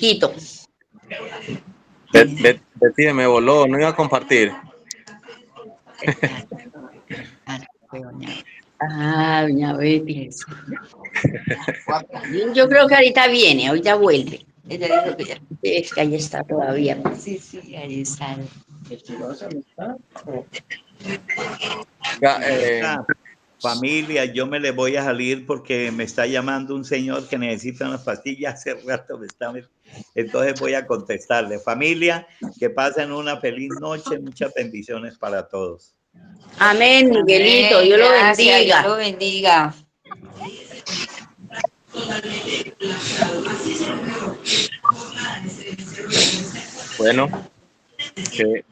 chiquito. Betty me voló, no iba a compartir. Doña Betty. Yo creo que ahorita viene, ahorita vuelve. Ella dijo que ya, es que ahí está todavía. Sí, ahí está. Familia, yo me le voy a salir porque me está llamando un señor que necesita unas pastillas. Hace rato entonces voy a contestarle. Familia, que pasen una feliz noche, muchas bendiciones para todos. Amén, Miguelito, Dios lo bendiga. Dios lo bendiga. Bueno, que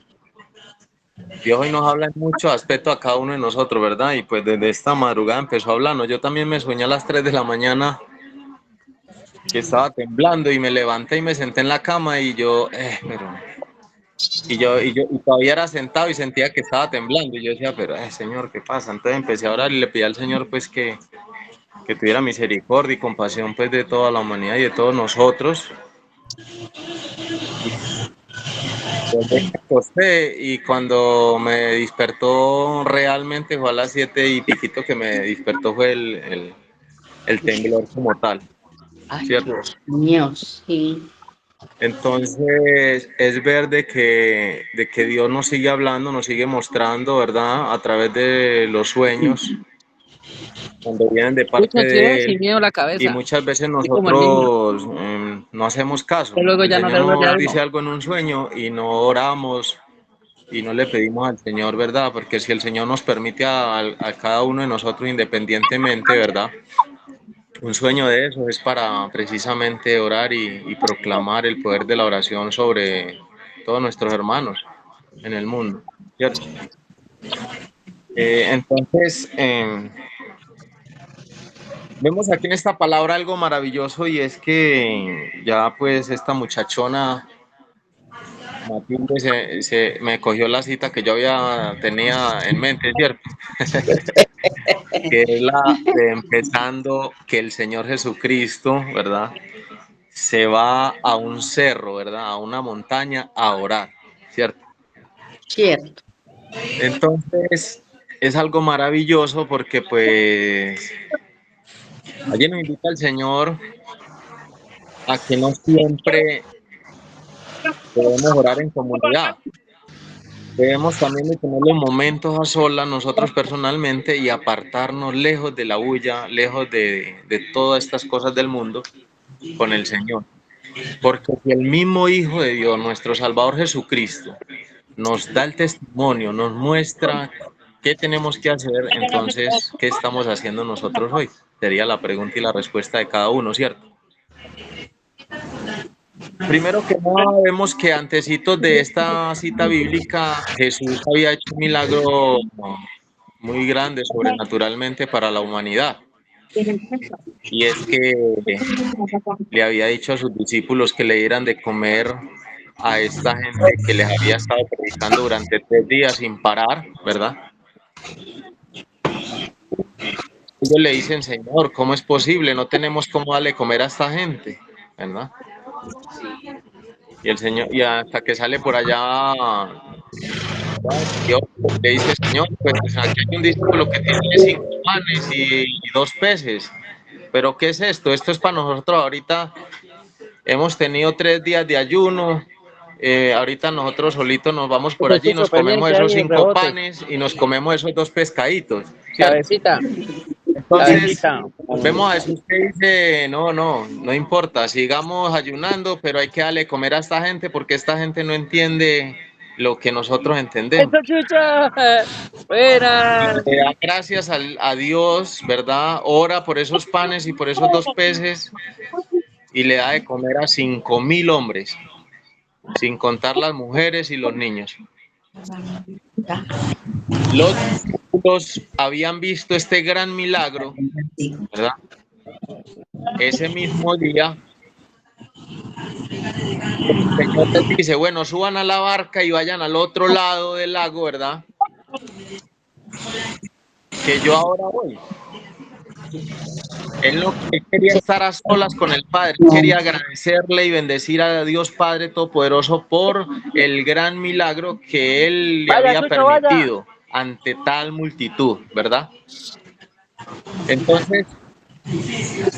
Dios hoy nos habla en mucho aspecto a cada uno de nosotros, ¿verdad? Y pues desde esta madrugada empezó a hablarnos. Yo también me soñé a las 3 de la mañana que estaba temblando y me levanté y me senté en la cama y yo todavía era sentado y sentía que estaba temblando y yo decía, pero Señor, ¿qué pasa? Entonces empecé a orar y le pedí al Señor pues que tuviera misericordia y compasión pues de toda la humanidad y de todos nosotros. Y cuando me despertó realmente fue a las 7 y piquito que me despertó fue el temblor como tal. Ay, ¿cierto? Dios mío, sí. Entonces es ver de que Dios nos sigue hablando, nos sigue mostrando, ¿verdad? A través de los sueños, cuando vienen de parte de Él. Y muchas veces nosotros no hacemos caso. El Señor nos dice algo en un sueño y no oramos y no le pedimos al Señor, ¿verdad? Porque si el Señor nos permite a cada uno de nosotros independientemente, ¿verdad? Un sueño de eso es para precisamente orar y proclamar el poder de la oración sobre todos nuestros hermanos en el mundo, ¿cierto? Entonces, vemos aquí en esta palabra algo maravilloso y es que ya pues esta muchachona Matilde me cogió la cita que yo tenía en mente, ¿cierto? Que es la de empezando que el Señor Jesucristo, ¿verdad? Se va a un cerro, ¿verdad? A una montaña a orar, ¿cierto? Cierto. Entonces, es algo maravilloso porque pues allí nos invita el Señor a que no siempre debemos orar en comunidad. Debemos también de tener los momentos a solas nosotros personalmente y apartarnos lejos de la bulla, lejos de todas estas cosas del mundo con el Señor. Porque si el mismo Hijo de Dios, nuestro Salvador Jesucristo, nos da el testimonio, nos muestra qué tenemos que hacer, entonces, ¿qué estamos haciendo nosotros hoy? Sería la pregunta y la respuesta de cada uno, ¿cierto? Primero que nada, vemos que antecitos de esta cita bíblica, Jesús había hecho un milagro muy grande, sobrenaturalmente, para la humanidad. Y es que le había dicho a sus discípulos que le dieran de comer a esta gente que les había estado predicando durante 3 días sin parar, ¿verdad? Ellos le dicen, Señor, ¿cómo es posible? No tenemos cómo darle comer a esta gente, ¿verdad? Y el Señor, y hasta que sale por allá, Dios le dice, Señor, pues aquí hay un discípulo que tiene 5 panes y 2 peces. ¿Pero qué es esto? Esto es para nosotros ahorita. Hemos tenido 3 días de ayuno. Ahorita nosotros solitos nos vamos por allí, nos comemos esos 5 panes y nos comemos esos 2 pescaditos. Cabecita. Entonces, vemos a Jesús que dice, no importa, sigamos ayunando, pero hay que darle comer a esta gente porque esta gente no entiende lo que nosotros entendemos. Le da gracias a Dios, ¿verdad? Ora por esos panes y por esos 2 peces y le da de comer a 5,000 hombres, sin contar las mujeres y los niños. Los discípulos habían visto este gran milagro, ¿verdad? Ese mismo día, el Señor les dice, bueno, suban a la barca y vayan al otro lado del lago, ¿verdad? Que yo ahora voy. Él quería estar a solas con el Padre, él quería agradecerle y bendecir a Dios Padre Todopoderoso por el gran milagro que él le Vaya, había Chucho, vaya. permitido ante tal multitud, ¿verdad? Entonces, dice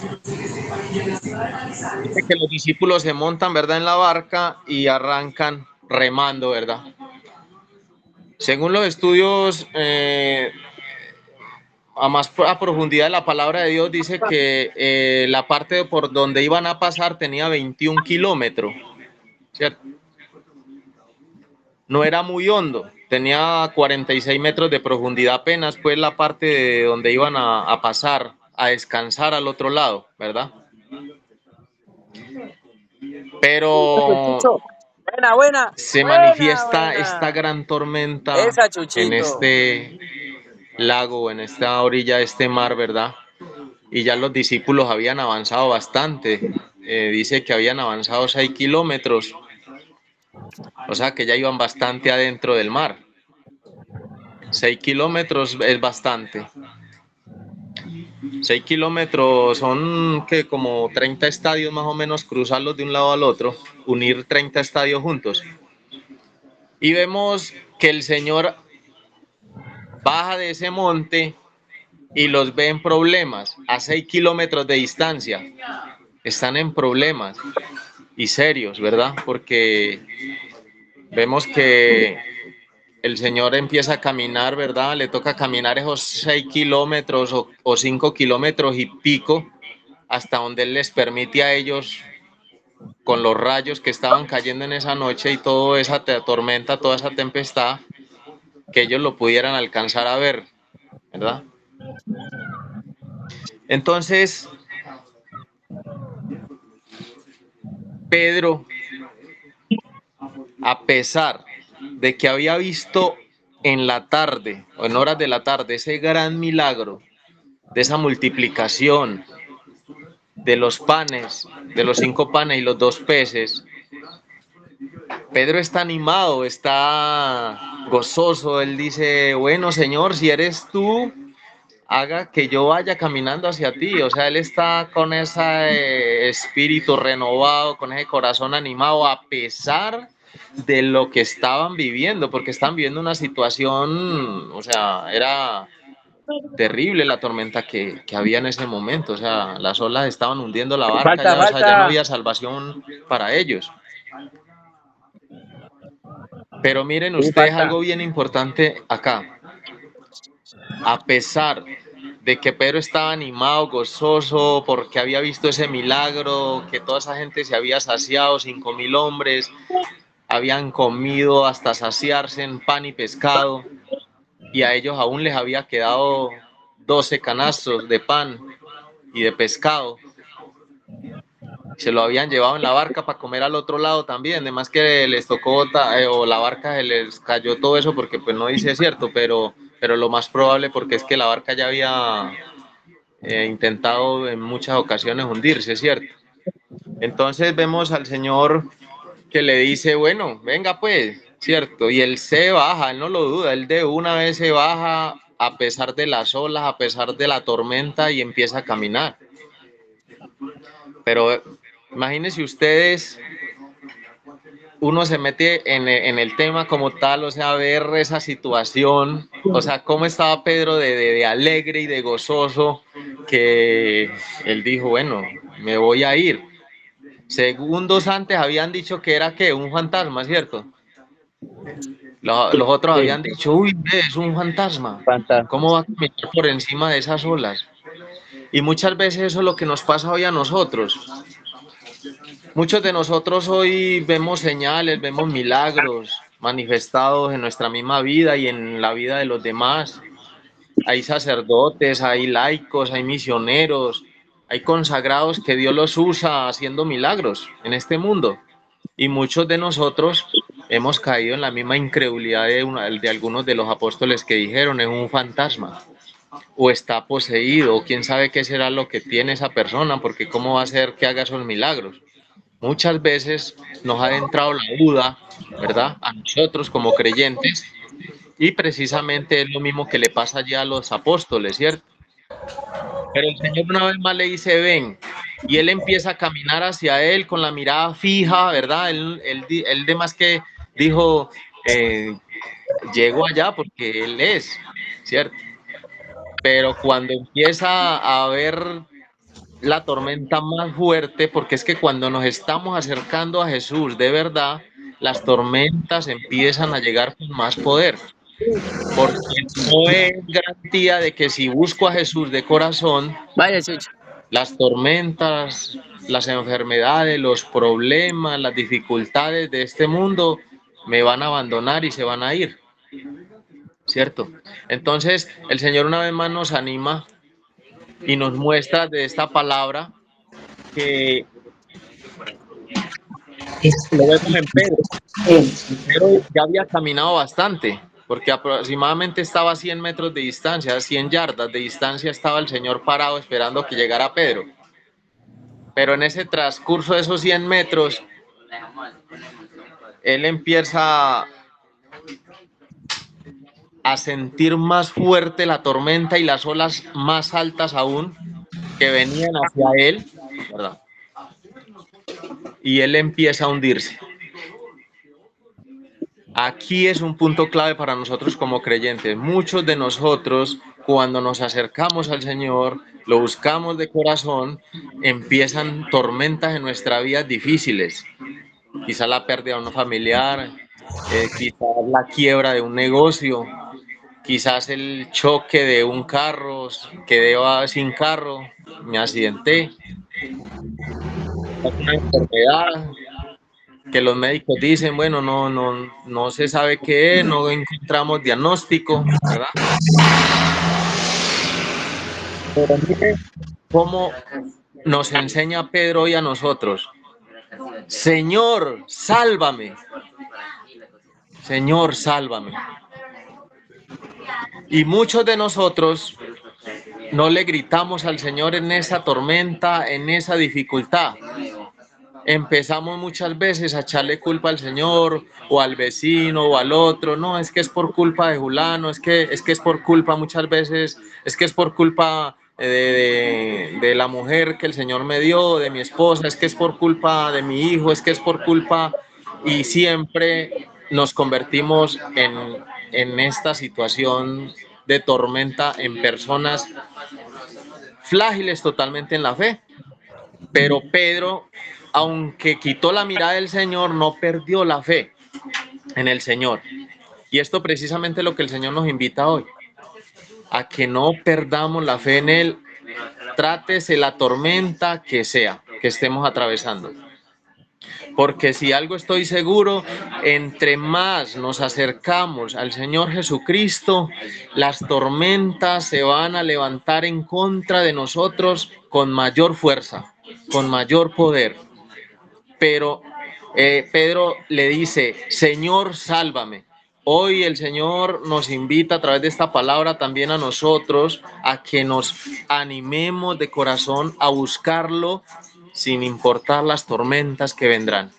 que los discípulos se montan, ¿verdad?, en la barca y arrancan remando, ¿verdad? Según los estudios, a profundidad de la palabra de Dios, dice que la parte por donde iban a pasar tenía 21 kilómetros, ¿cierto? No era muy hondo, tenía 46 metros de profundidad apenas, pues la parte de donde iban a pasar, a descansar al otro lado, ¿verdad? Pero Buena, buena. se Buena, manifiesta buena. esta gran tormenta Esa, en Chuchito. este lago, en esta orilla de este mar, ¿verdad? Y ya los discípulos habían avanzado bastante. Dice que habían avanzado 6 kilómetros, o sea que ya iban bastante adentro del mar. 6 kilómetros es bastante. 6 kilómetros son que como 30 estadios más o menos, cruzarlos de un lado al otro, unir 30 estadios juntos. Y vemos que el Señor baja de ese monte y los ve en problemas a 6 kilómetros de distancia. Están en problemas y serios, ¿verdad? Porque vemos que el Señor empieza a caminar, ¿verdad? Le toca caminar esos 6 kilómetros o 5 kilómetros y pico hasta donde Él les permite a ellos, con los rayos que estaban cayendo en esa noche y toda esa tormenta, toda esa tempestad, que ellos lo pudieran alcanzar a ver, ¿verdad? Entonces, Pedro, a pesar de que había visto en la tarde, o en horas de la tarde, ese gran milagro de esa multiplicación de los panes, de los 5 panes y los 2 peces, Pedro está animado, está gozoso. Él dice, bueno, Señor, si eres tú, haga que yo vaya caminando hacia ti. O sea, él está con ese espíritu renovado, con ese corazón animado, a pesar de lo que estaban viviendo, porque estaban viviendo una situación, o sea, era terrible la tormenta que había en ese momento. O sea, las olas estaban hundiendo la barca Falta, ya, o sea, ya no falta. había salvación para ellos. Pero miren Sí, ustedes falta. algo bien importante acá. A pesar de que Pedro estaba animado, gozoso, porque había visto ese milagro, que toda esa gente se había saciado, 5.000 hombres, habían comido hasta saciarse en pan y pescado, y a ellos aún les había quedado 12 canastos de pan y de pescado. Se lo habían llevado en la barca para comer al otro lado también, además que les tocó, o la barca se les cayó todo eso, porque pues no dice cierto, pero lo más probable, porque es que la barca ya había intentado en muchas ocasiones hundirse, ¿cierto? Entonces vemos al Señor que le dice, bueno, venga pues, ¿cierto? Y él se baja, él no lo duda, él de una vez se baja a pesar de las olas, a pesar de la tormenta, y empieza a caminar. Pero imagínense ustedes, uno se mete en el tema como tal, o sea, ver esa situación, o sea, cómo estaba Pedro de alegre y de gozoso, que él dijo, bueno, me voy a ir. Segundos antes habían dicho que era, ¿qué?, un fantasma, ¿cierto? Los otros Sí, habían dicho, uy, es un fantasma, fantasma. ¿cómo va a caminar por encima de esas olas? Y muchas veces eso es lo que nos pasa hoy a nosotros. Muchos de nosotros hoy vemos señales, vemos milagros manifestados en nuestra misma vida y en la vida de los demás. Hay sacerdotes, hay laicos, hay misioneros, hay consagrados que Dios los usa haciendo milagros en este mundo. Y muchos de nosotros hemos caído en la misma incredulidad de algunos de los apóstoles que dijeron, es un fantasma, o está poseído, o quién sabe qué será lo que tiene esa persona, porque cómo va a ser que haga esos milagros. Muchas veces nos ha entrado la duda, ¿verdad?, a nosotros como creyentes, y precisamente es lo mismo que le pasa ya a los apóstoles, ¿cierto? Pero el Señor una vez más le dice, ven, y él empieza a caminar hacia él con la mirada fija, ¿verdad? Él de más que dijo, llego allá porque él es, ¿cierto? Pero cuando empieza a ver la tormenta más fuerte, porque es que cuando nos estamos acercando a Jesús de verdad, las tormentas empiezan a llegar con más poder, porque no es garantía de que si busco a Jesús de corazón, Vaya, Chucho. las tormentas, las enfermedades, los problemas, las dificultades de este mundo me van a abandonar y se van a ir, ¿cierto? Entonces, el Señor una vez más nos anima y nos muestra de esta palabra que lo vemos en Pedro. Pedro ya había caminado bastante, porque aproximadamente estaba a 100 metros de distancia, a 100 yardas de distancia estaba el Señor parado esperando que llegara Pedro. Pero en ese transcurso de esos 100 metros, él empieza a sentir más fuerte la tormenta y las olas más altas aún que venían hacia él, ¿verdad? Y él empieza a hundirse. Aquí es un punto clave para nosotros como creyentes. Muchos de nosotros, cuando nos acercamos al Señor, lo buscamos de corazón, empiezan tormentas en nuestra vida difíciles. Quizás la pérdida de un familiar, quizás la quiebra de un negocio, quizás el choque de un carro, quedé sin carro, me accidenté, una enfermedad que los médicos dicen, bueno, no se sabe qué es, no encontramos diagnóstico, ¿verdad? Pero mire cómo nos enseña Pedro hoy a nosotros. Señor, sálvame. Señor, sálvame. Y muchos de nosotros no le gritamos al Señor en esa tormenta, en esa dificultad. Empezamos muchas veces a echarle culpa al Señor o al vecino o al otro. No, es que es por culpa de Julano, es que es por culpa muchas veces, es que es por culpa de la mujer que el Señor me dio, de mi esposa, es que es por culpa de mi hijo, es que es por culpa, y siempre nos convertimos en esta situación de tormenta en personas frágiles totalmente en la fe. Pero Pedro, aunque quitó la mirada del Señor, no perdió la fe en el Señor. Y esto precisamente es lo que el Señor nos invita hoy, a que no perdamos la fe en Él, trátese la tormenta que sea, que estemos atravesando. Porque si algo estoy seguro, entre más nos acercamos al Señor Jesucristo, las tormentas se van a levantar en contra de nosotros con mayor fuerza, con mayor poder. Pero Pedro le dice, Señor, sálvame. Hoy el Señor nos invita a través de esta palabra también a nosotros a que nos animemos de corazón a buscarlo sin importar las tormentas que vendrán.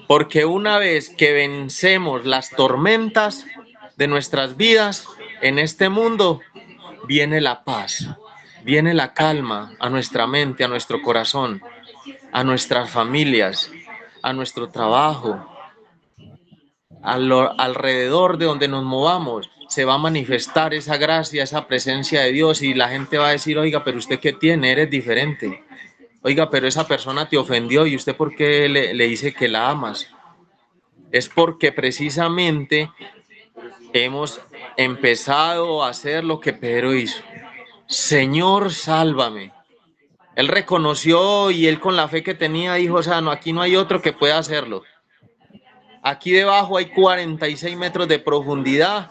Porque una vez que vencemos las tormentas de nuestras vidas en este mundo, viene la paz, viene la calma a nuestra mente, a nuestro corazón, a nuestras familias, a nuestro trabajo, alrededor de donde nos movamos, se va a manifestar esa gracia, esa presencia de Dios, y la gente va a decir, oiga, pero usted ¿qué tiene? Eres diferente. Oiga, pero esa persona te ofendió y usted ¿por qué le dice que la amas? Es porque precisamente hemos empezado a hacer lo que Pedro hizo. Señor, sálvame. Él reconoció y él con la fe que tenía dijo, o sea, no, aquí no hay otro que pueda hacerlo. Aquí debajo hay 46 metros de profundidad,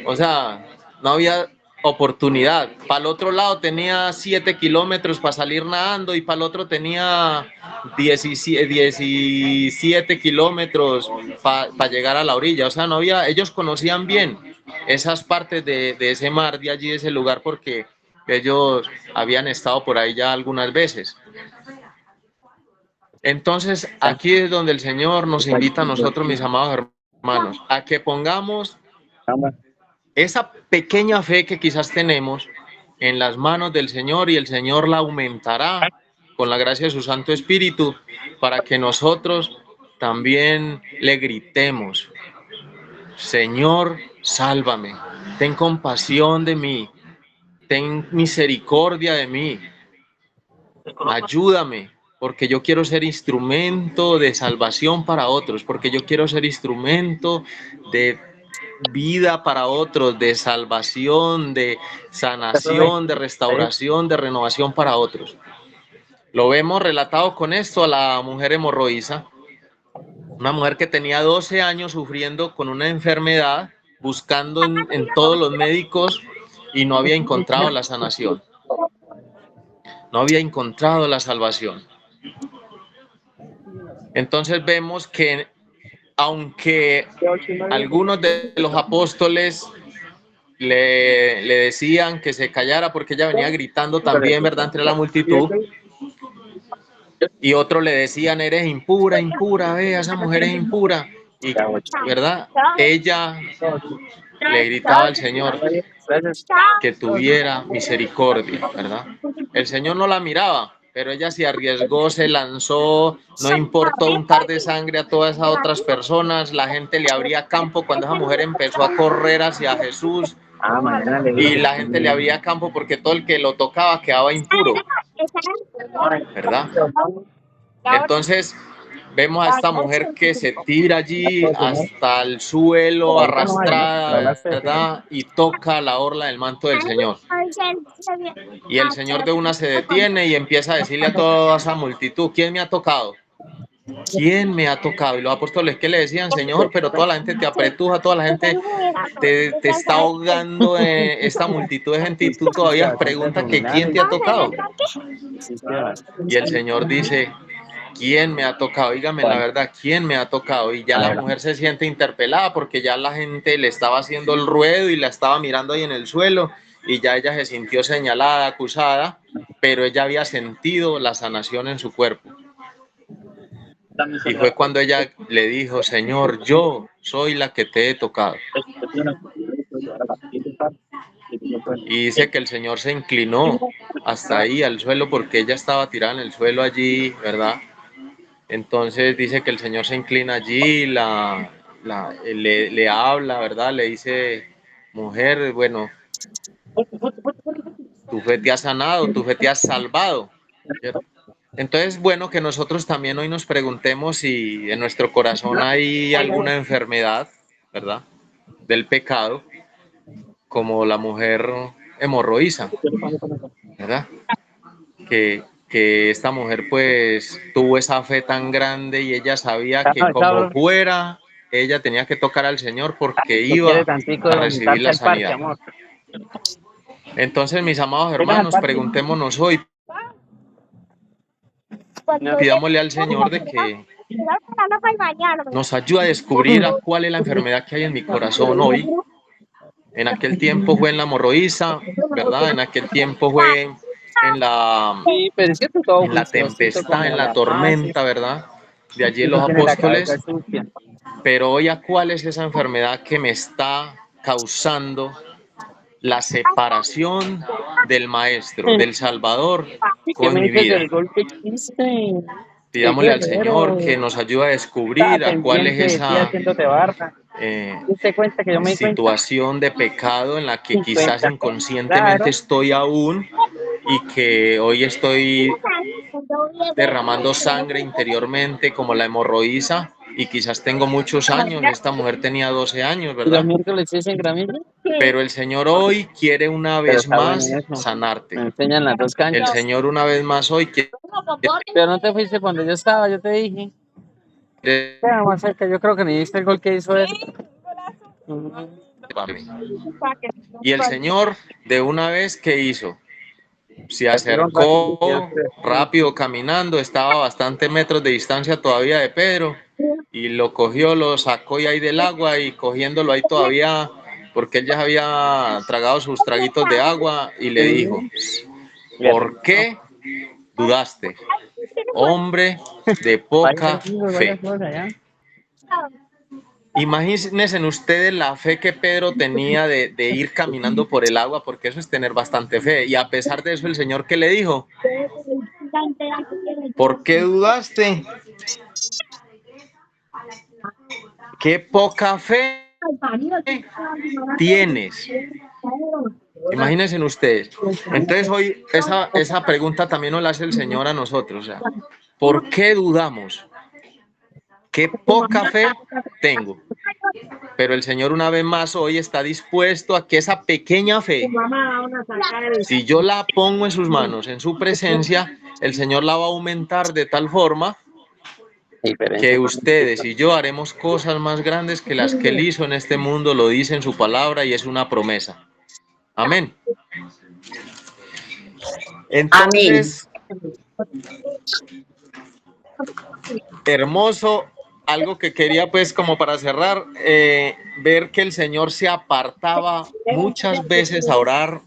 o sea, no había oportunidad. Para el otro lado tenía 7 kilómetros para salir nadando y para el otro tenía 17 kilómetros para llegar a la orilla. O sea, no había, ellos conocían bien esas partes de ese mar, de allí, de ese lugar, porque ellos habían estado por ahí ya algunas veces. Entonces, aquí es donde el Señor nos invita a nosotros, mis amados hermanos, a que pongamos esa pequeña fe que quizás tenemos en las manos del Señor y el Señor la aumentará con la gracia de su Santo Espíritu para que nosotros también le gritemos: Señor, sálvame, ten compasión de mí, ten misericordia de mí, ayúdame, porque yo quiero ser instrumento de salvación para otros, porque yo quiero ser instrumento de vida para otros, de salvación, de sanación, de restauración, de renovación para otros. Lo vemos relatado con esto a la mujer hemorroísa, una mujer que tenía 12 años sufriendo con una enfermedad, buscando en todos los médicos y no había encontrado la sanación, no había encontrado la salvación. Entonces vemos que aunque algunos de los apóstoles le decían que se callara porque ella venía gritando también, ¿verdad?, entre la multitud, y otros le decían: eres impura, impura, ve, esa mujer es impura, y, ¿verdad?, ella le gritaba al Señor que tuviera misericordia, ¿verdad? El Señor no la miraba, pero ella se arriesgó, se lanzó, no importó untar de sangre a todas esas otras personas, la gente le abría campo cuando esa mujer empezó a correr hacia Jesús, y la gente le abría campo porque todo el que lo tocaba quedaba impuro, ¿verdad? Entonces vemos a esta mujer que se tira allí hasta el suelo, arrastrada, ¿verdad?, y toca la orla del manto del Señor. Y el Señor de una se detiene y empieza a decirle a toda esa multitud: ¿quién me ha tocado? ¿Quién me ha tocado? Y los apóstoles, ¿qué le decían? Señor, pero toda la gente te apretuja, toda la gente te está ahogando, esta multitud de gente, y tú todavía preguntas que quién te ha tocado. Y el Señor dice: ¿quién me ha tocado? Dígame la verdad, ¿quién me ha tocado? Y ya la mujer se siente interpelada porque ya la gente le estaba haciendo el ruedo y la estaba mirando ahí en el suelo, y ya ella se sintió señalada, acusada, pero ella había sentido la sanación en su cuerpo. Y fue cuando ella le dijo: Señor, yo soy la que te he tocado. Y dice que el Señor se inclinó hasta ahí al suelo porque ella estaba tirada en el suelo allí, ¿verdad? Entonces dice que el Señor se inclina allí, le habla, ¿verdad? Le dice: mujer, bueno, tu fe te ha sanado, tu fe te ha salvado, ¿cierto? Entonces, bueno, que nosotros también hoy nos preguntemos si en nuestro corazón hay alguna enfermedad, ¿verdad?, del pecado, como la mujer hemorroísa, ¿verdad? Que esta mujer pues tuvo esa fe tan grande y ella sabía que como fuera, ella tenía que tocar al Señor porque iba a recibir la sanidad. Entonces, mis amados hermanos, preguntémonos hoy, pidámosle al Señor de que nos ayude a descubrir a cuál es la enfermedad que hay en mi corazón hoy. En aquel tiempo fue en la hemorroísa, ¿verdad? En aquel tiempo fue en la tempestad, en la tormenta, ¿verdad?, de allí los apóstoles. Pero hoy, ¿a cuál es esa enfermedad que me está causando la separación del Maestro, del Salvador, con mi vida? Pidámosle al Señor que nos ayude a descubrir a cuál es esa situación de pecado en la que quizás inconscientemente estoy aún, y que hoy estoy derramando sangre interiormente como la hemorroísa, y quizás tengo muchos años. Esta mujer tenía 12 años, ¿verdad? Pero el Señor hoy quiere una vez más sanarte. El Señor una vez más hoy quiere... Pero no te fuiste cuando yo estaba, yo te dije. Queda más cerca, yo creo que ni viste el gol que hizo él. Y el Señor de una vez, ¿qué hizo? Se acercó rápido caminando, estaba a bastantes metros de distancia todavía de Pedro, y lo cogió, lo sacó ahí del agua, y cogiéndolo ahí todavía, porque él ya había tragado sus traguitos de agua, y le dijo: ¿por qué dudaste, hombre de poca fe? Imagínense ustedes la fe que Pedro tenía de ir caminando por el agua, porque eso es tener bastante fe. Y a pesar de eso, el Señor, ¿qué le dijo? ¿Por qué dudaste? Qué poca fe tienes. Imagínense ustedes. Entonces hoy esa pregunta también nos la hace el Señor a nosotros. O sea, ¿por qué dudamos? Qué poca fe tengo. Pero el Señor una vez más hoy está dispuesto a que esa pequeña fe, si yo la pongo en sus manos, en su presencia, el Señor la va a aumentar de tal forma que ustedes y yo haremos cosas más grandes que las que Él hizo en este mundo, lo dice en su palabra y es una promesa. Amén. Entonces, hermoso, algo que quería pues como para cerrar, ver que el Señor se apartaba muchas veces a orar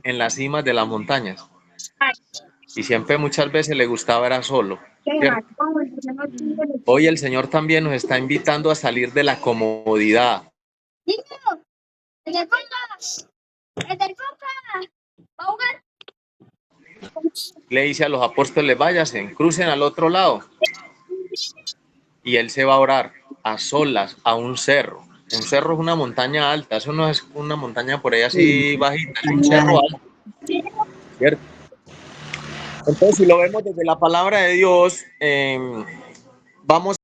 en las cimas de las montañas y siempre muchas veces le gustaba era solo, ¿cierto? Hoy el Señor también nos está invitando a salir de la comodidad. Le dice a los apóstoles, váyanse, crucen al otro lado. Y él se va a orar a solas a un cerro. Un cerro es una montaña alta, eso no es una montaña por ahí así bajita, es un cerro alto, ¿cierto? Entonces, si lo vemos desde la palabra de Dios, vamos